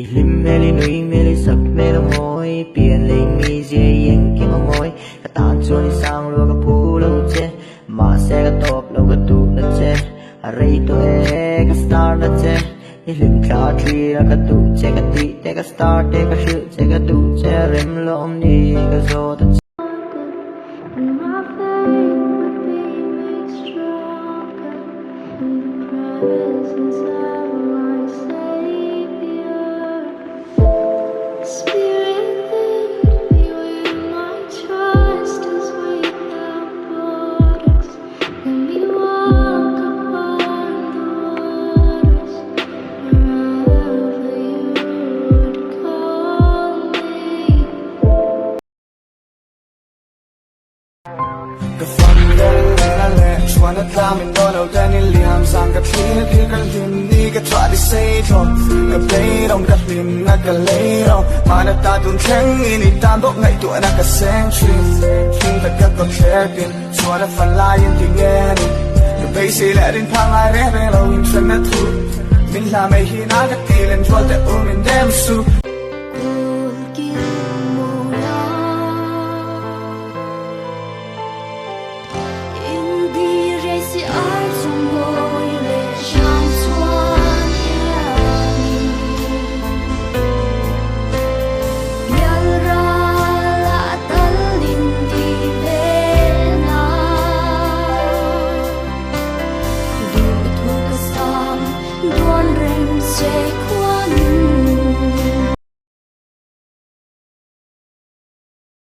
Ilim meli nui meli sak melo ngoi pian ling mi je yeng king ngoi ka tan chuan sang lo ka pu lo che ma se ka top lo ka tu na che a rei to e ka star na che ilim kha tri ra ka tu che ka ti te ka star te ka shil che ka tu che rem lo om ni ka zo ta and my faith would be made stronger in the presence of my Savior. Spirit, lead me where my trust is without borders. Let me walk upon the waters wherever you would call me. Cái phần lên lệ chua nó ta mình đôi đầu tên đi liam sang cái khi cái lim đi cái try đi say thôi cái play đông cái lim nó cái lấy đâu mà nó ta tuôn trắng in đi tam bốc ngày tuổi nó cái sáng chim khi tất cả con trẻ tiền chua nó phần lai in tiếng nghe đi cái bây giờ lại đến thang ai rẽ về lâu in chân nó thu mình làm mấy khi nó cái tiền lên chua để ôm mình đem su